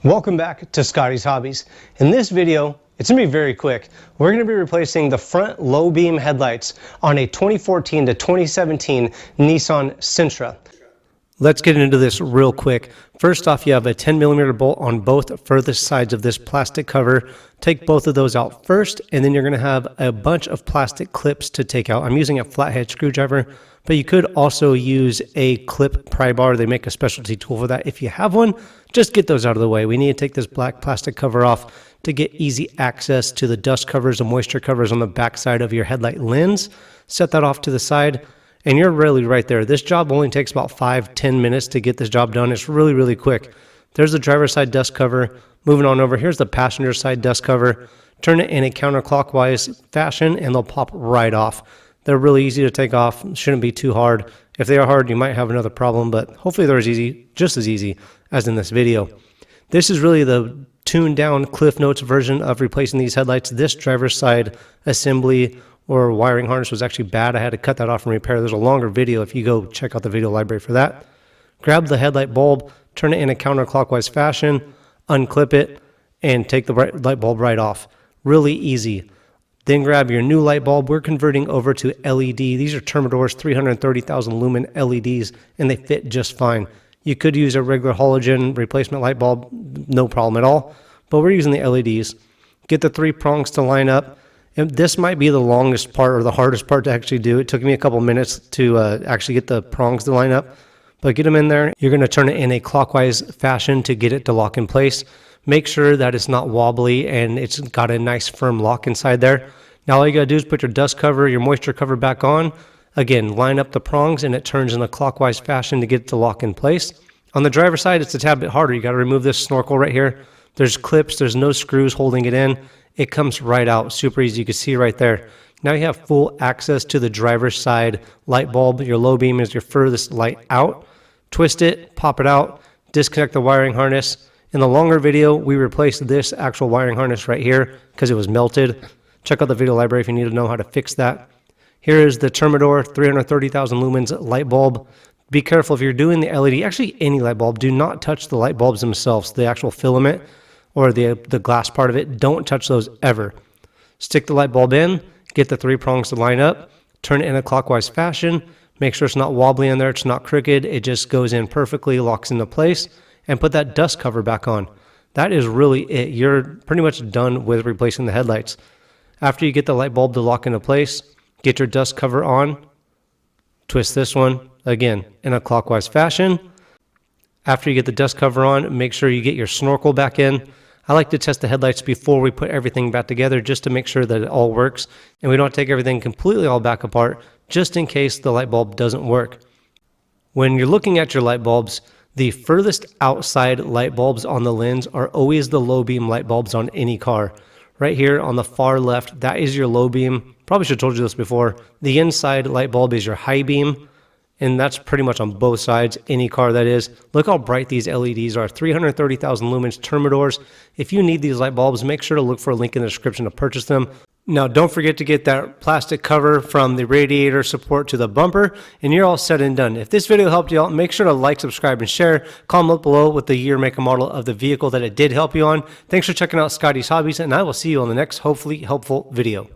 Welcome back to Scotty's Hobbies. In this video, it's going to be very quick. We're going to be replacing the front low beam headlights on a 2014 to 2017 Nissan Sentra. Let's get into this real quick. First off, you have a 10mm bolt on both furthest sides of this plastic cover. Take both of those out first, and then you're going to have a bunch of plastic clips to take out. I'm using a flathead screwdriver, but you could also use a clip pry bar. They make a specialty tool for that. If you have one, just get those out of the way. We need to take this black plastic cover off to get easy access to the dust covers and moisture covers on the back side of your headlight lens. Set that off to the side, and you're really right there. This job only takes about 5-10 minutes to get this job done. It's really, really quick. There's the driver's side dust cover. Moving on over, here's the passenger side dust cover. Turn it in a counterclockwise fashion, and they'll pop right off. They're really easy to take off. Shouldn't be too hard. If they are hard, you might have another problem, but hopefully they're just as easy as in this video. This is really the tuned down Cliff Notes version of replacing these headlights. This driver's side assembly or wiring harness was actually bad. I had to cut that off and repair. There's a longer video if you go check out the video library for that. Grab the headlight bulb, turn it in a counterclockwise fashion, unclip it, and take the light bulb right off. Really easy. Then grab your new light bulb. We're converting over to LED. These are Thermador's 330,000 lumen LEDs, and they fit just fine. You could use a regular halogen replacement light bulb, no problem at all, but we're using the LEDs. Get the 3 prongs to line up. And this might be the longest part or the hardest part to actually do. It took me a couple minutes to actually get the prongs to line up, but get them in there. You're going to turn it in a clockwise fashion to get it to lock in place. Make sure that it's not wobbly and it's got a nice firm lock inside there. Now all you got to do is put your dust cover, your moisture cover back on. Again, line up the prongs and it turns in a clockwise fashion to get it to lock in place. On the driver's side, it's a tad bit harder. You got to remove this snorkel right here. There's clips, there's no screws holding it in. It comes right out, super easy. You can see right there. Now you have full access to the driver's side light bulb. Your low beam is your furthest light out. Twist it, pop it out, disconnect the wiring harness. In the longer video, we replaced this actual wiring harness right here because it was melted. Check out the video library if you need to know how to fix that. Here is the Thermador 330,000 lumens light bulb. Be careful if you're doing the LED, actually any light bulb, do not touch the light bulbs themselves, the actual filament or the glass part of it. Don't touch those ever. Stick the light bulb in, get the 3 prongs to line up, turn it in a clockwise fashion, make sure it's not wobbly in there, it's not crooked, it just goes in perfectly, locks into place, and put that dust cover back on. That is really it. You're pretty much done with replacing the headlights. After you get the light bulb to lock into place, get your dust cover on, twist this one, again, in a clockwise fashion. After you get the dust cover on, make sure you get your snorkel back in. I like to test the headlights before we put everything back together just to make sure that it all works and we don't take everything completely all back apart just in case the light bulb doesn't work. When you're looking at your light bulbs, the furthest outside light bulbs on the lens are always the low beam light bulbs on any car. Right here on the far left, that is your low beam. Probably should have told you this before. The inside light bulb is your high beam, and that's pretty much on both sides, any car that is. Look how bright these LEDs are, 330,000 lumens Thermadors. If you need these light bulbs, make sure to look for a link in the description to purchase them. Now, don't forget to get that plastic cover from the radiator support to the bumper, and you're all set and done. If this video helped you out, make sure to like, subscribe, and share. Comment below with the year, make, and model of the vehicle that it did help you on. Thanks for checking out Scotty's Hobbies, and I will see you on the next hopefully helpful video.